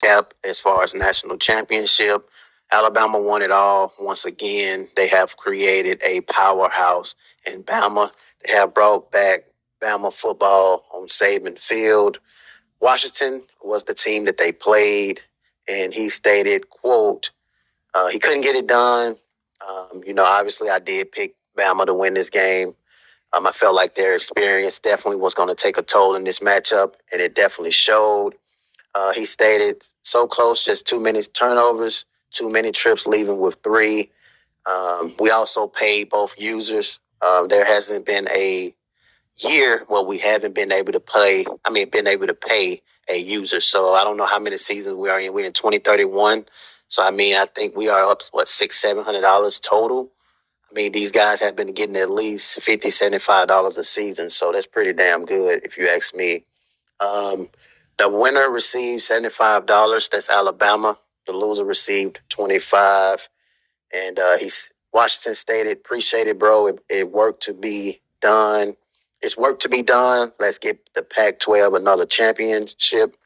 recap as far as national championship. Alabama won it all. Once again, they have created a powerhouse in Bama. They have brought back Bama football on Saban Field. Washington was the team that they played, and he stated, quote, he couldn't get it done. Obviously I did pick Bama to win this game. I felt like their experience definitely was going to take a toll in this matchup, and it definitely showed. He stated, so close, just too many turnovers, too many trips leaving with three. We also paid both users. There hasn't been a year where we haven't been able to pay a user. So I don't know how many seasons we are in. We're in 2031. So, I think we are up, $600-$700 total. These guys have been getting at least $50-$75 a season. So that's pretty damn good, if you ask me. The winner received $75. That's Alabama. The loser received $25. And Washington stated, appreciate it, bro. It worked to be done. It's work to be done. Let's get the Pac-12 another championship.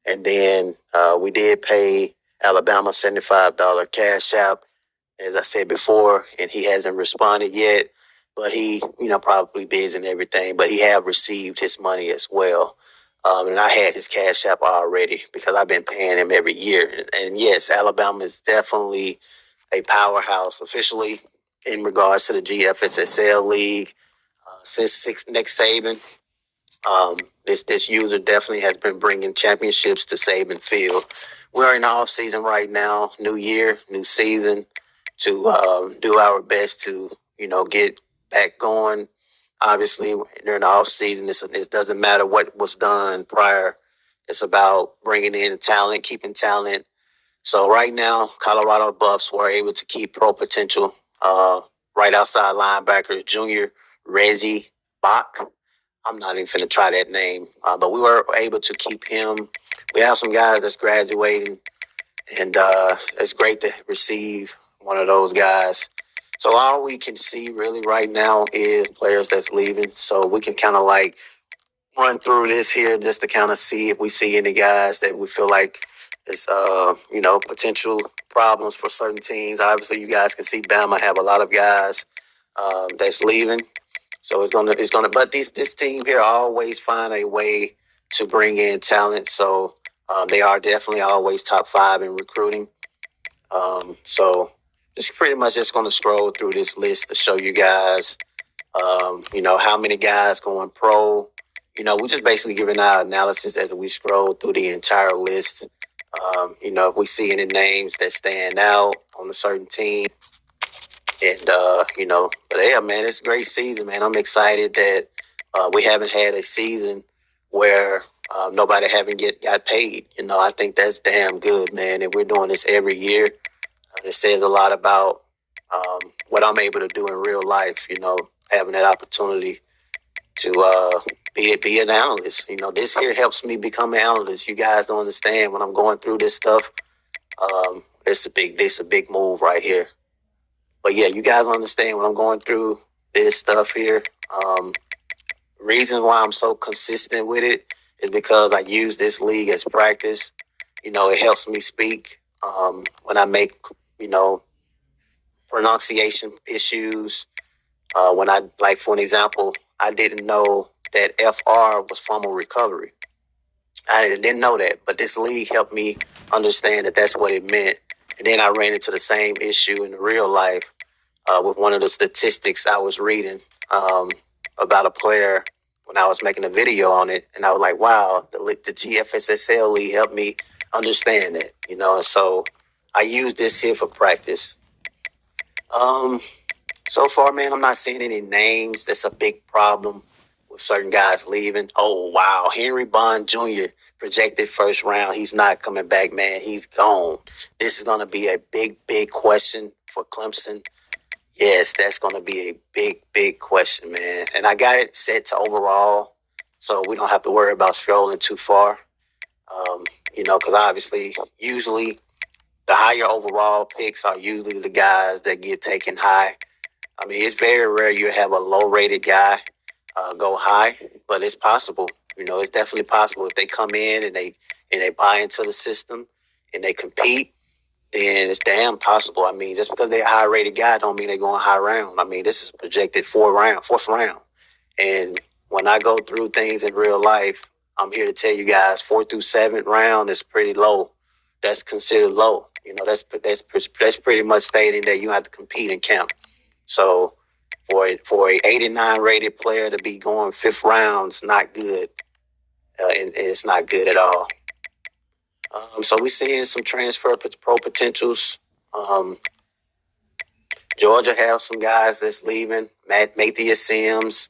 And then we did pay Alabama $75 cash out, as I said before, and he hasn't responded yet. But he, probably busy and everything. But he have received his money as well. And I had his cash app already because I've been paying him every year. And yes, Alabama is definitely a powerhouse officially in regards to the GFSSL league. Since Nick Saban, this user definitely has been bringing championships to Saban Field. We're in the off season right now, new year, new season, to do our best to get back going. Obviously, during the off season, it doesn't matter what was done prior. It's about bringing in talent, keeping talent. So right now, Colorado Buffs were able to keep pro potential right outside linebacker Junior Reggie Bach. I'm not even finna try that name, but we were able to keep him. We have some guys that's graduating, and it's great to receive one of those guys. So all we can see really right now is players that's leaving. So we can kind of like run through this here just to kind of see if we see any guys that we feel like is potential problems for certain teams. Obviously, you guys can see Bama have a lot of guys that's leaving. So it's gonna. But this team here always find a way to bring in talent. So they are definitely always top 5 in recruiting. So it's pretty much just going to scroll through this list to show you guys, how many guys going pro. We're just basically giving our analysis as we scroll through the entire list. If we see any names that stand out on a certain team. And, but yeah, man, it's a great season, man. I'm excited that we haven't had a season where nobody haven't got paid. I think that's damn good, man. And we're doing this every year. It says a lot about what I'm able to do in real life, having that opportunity to be an analyst. This here helps me become an analyst. You guys don't understand when I'm going through this stuff. It's a big move right here. But yeah, you guys understand when I'm going through this stuff here. Reason why I'm so consistent with it is because I use this league as practice. It helps me speak when I make, pronunciation issues. When for an example, I didn't know that FR was formal recovery. I didn't know that, but this league helped me understand that that's what it meant. And then I ran into the same issue in real life with one of the statistics I was reading about a player when I was making a video on it. And I was like, wow, the GFSSL league helped me understand that, and so I use this here for practice. So far, man, I'm not seeing any names. That's a big problem with certain guys leaving. Oh, wow. Henry Bond Jr., projected first round. He's not coming back, man. He's gone. This is going to be a big, big question for Clemson. Yes, that's going to be a big, big question, man. And I got it set to overall, so we don't have to worry about scrolling too far. Because obviously, usually the higher overall picks are usually the guys that get taken high. It's very rare you have a low-rated guy go high, but it's possible. It's definitely possible if they come in and they buy into the system and they compete. Then it's damn possible. I mean, just because they're a high rated guy don't mean they're going high round. I mean, this is projected fourth round. And when I go through things in real life, I'm here to tell you guys 4th through 7th round is pretty low. That's considered low. That's pretty much stating that you have to compete in camp. So for a 89 rated player to be going 5th round is not good. And it's not good at all. So we're seeing some transfer pro potentials. Georgia have some guys that's leaving. Matthias Sims,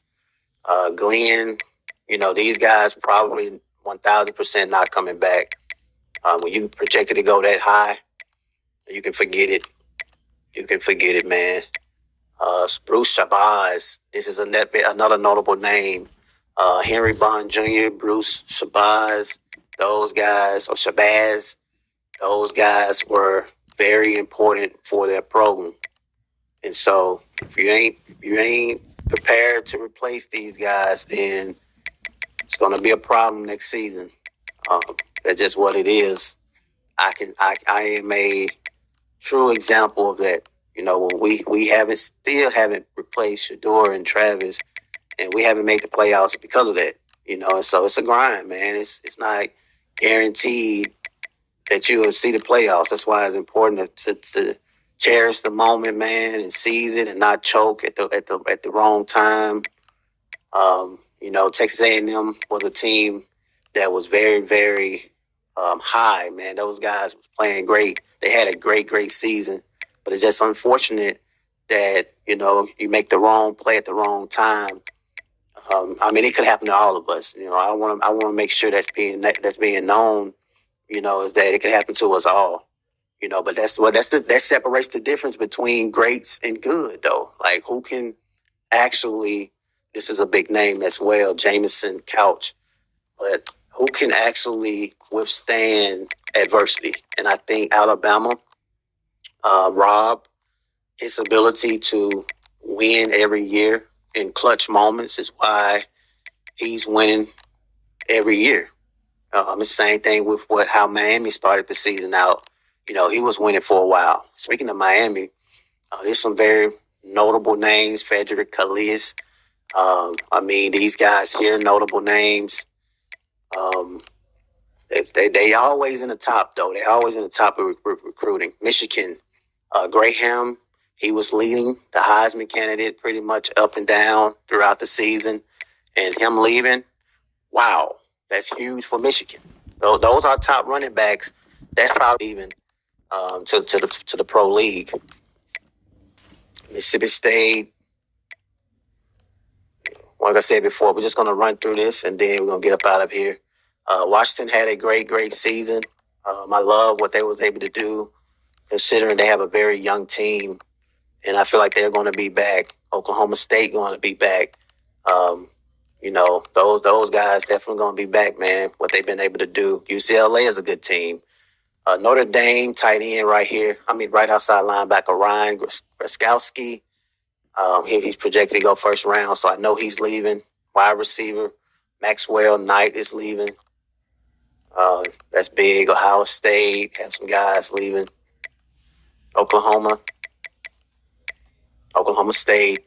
Glenn. These guys probably 1,000% not coming back. When you projected to go that high, you can forget it. You can forget it, man. Bruce Shabazz. This is another notable name. Henry Bond Jr., Bruce Shabazz. Those guys, or Shabazz. Those guys were very important for their program. And so if you ain't prepared to replace these guys, then it's gonna be a problem next season. That's just what it is. I am a true example of that. When we still haven't replaced Shador and Travis, and we haven't made the playoffs because of that. And so it's a grind, man. It's not guaranteed that you will see the playoffs. That's why it's important to cherish the moment, man, and seize it and not choke at the wrong time. Texas A&M was a team that was very, very high, man. Those guys was playing great. They had a great season, but it's just unfortunate that you make the wrong play at the wrong time. It could happen to all of us. I want to make sure that's being known. Is that it could happen to us all. But that separates the difference between greats and good, though. Like who can actually, this is a big name as well, Jamison Couch, but who can actually withstand adversity? And I think Alabama, Rob, his ability to win every year in clutch moments is why he's winning every year. It's the same thing with how Miami started the season out. He was winning for a while. Speaking of Miami, there's some very notable names. Frederick Calais. These guys here, notable names. They always in the top, though. They always in the top of recruiting. Michigan, Graham, he was leading the Heisman candidate pretty much up and down throughout the season. And him leaving, wow, that's huge for Michigan. Those are top running backs. That's probably even to the pro league. Mississippi State, like I said before, we're just going to run through this and then we're going to get up out of here. Washington had a great season. I love what they was able to do, considering they have a very young team, and I feel like they're going to be back. Oklahoma State going to be back. Those guys definitely going to be back, man. What they've been able to do. UCLA is a good team. Notre Dame, tight end right here. Right outside linebacker, Ryan Groskowski. He's projected to go first round, so I know he's leaving. Wide receiver, Maxwell Knight is leaving. That's big. Ohio State have some guys leaving. Oklahoma State.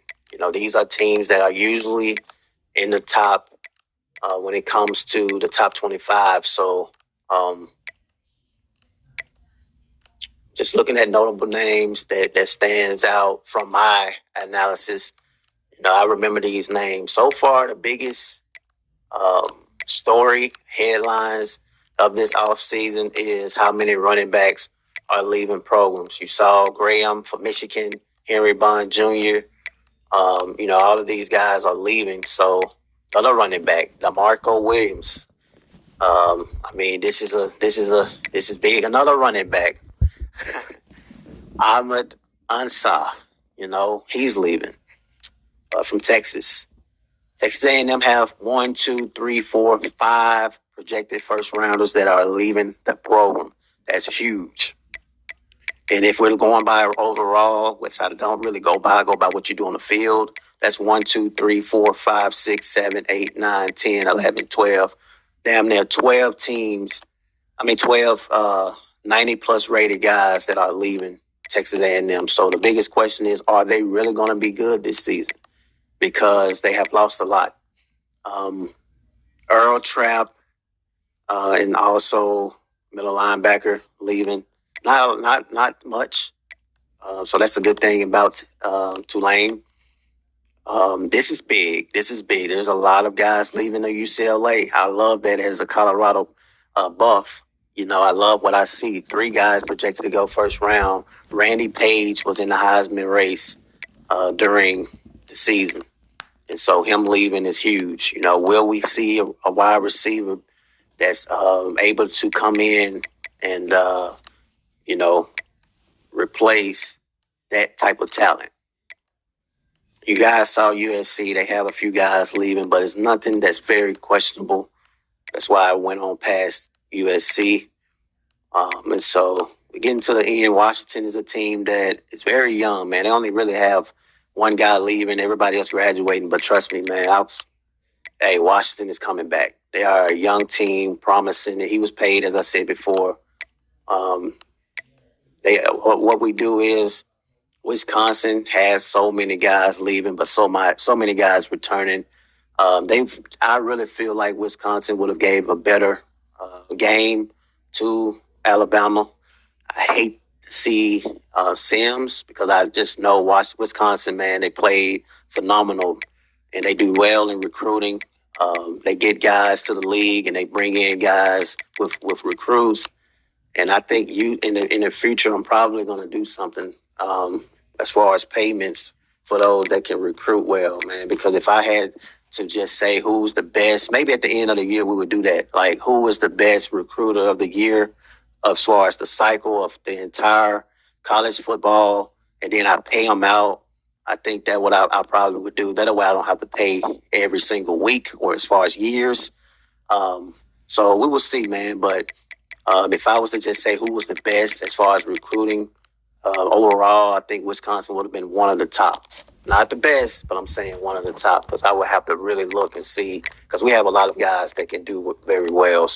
These are teams that are usually in the top when it comes to the top 25. So just looking at notable names that stands out from my analysis, I remember these names. So far, the biggest story, headlines of this offseason is how many running backs are leaving programs. You saw Graham for Michigan, Henry Bond Jr., all of these guys are leaving. So another running back, DeMarco Williams. This is big. Another running back, Ahmed Ansah. He's leaving from Texas. Texas A&M have 1, 2, 3, 4, 5 projected first rounders that are leaving the program. That's huge. And if we're going by overall, which I don't really go by what you do on the field. That's 1, 2, 3, 4, 5, 6, 7, 8, 9, 10, 11, 12. Damn near 12 teams. 12 90 plus rated guys that are leaving Texas A&M. So the biggest question is, are they really going to be good this season? Because they have lost a lot. Earl Trapp and also middle linebacker leaving. Not much. So that's a good thing about Tulane. This is big. This is big. There's a lot of guys leaving the UCLA. I love that as a Colorado buff. I love what I see. 3 guys projected to go first round. Randy Page was in the Heisman race during the season. And so him leaving is huge. Will we see a wide receiver that's able to come in and, replace that type of talent? You guys saw USC. They have a few guys leaving, but it's nothing that's very questionable. That's why I went on past USC. And so we're getting to the end. Washington is a team that is very young, man. They only really have one guy leaving, everybody else graduating. But trust me, man, Washington is coming back. They are a young team, promising. He was paid, as I said before. What we do is Wisconsin has so many guys leaving, but so many guys returning. I really feel like Wisconsin would have gave a better game to Alabama. I hate to see Sims because I just know Wisconsin, man. They played phenomenal, and they do well in recruiting. They get guys to the league, and they bring in guys with recruits. And I think in the future, I'm probably going to do something as far as payments for those that can recruit well, man. Because if I had to just say who's the best, maybe at the end of the year we would do that. Like, who is the best recruiter of the year as far as the cycle of the entire college football, and then I pay them out. I think that what I probably would do. That way I don't have to pay every single week or as far as years. So we will see, man. But if I was to just say who was the best as far as recruiting overall, I think Wisconsin would have been one of the top. Not the best, but I'm saying one of the top, because I would have to really look and see, because we have a lot of guys that can do very well.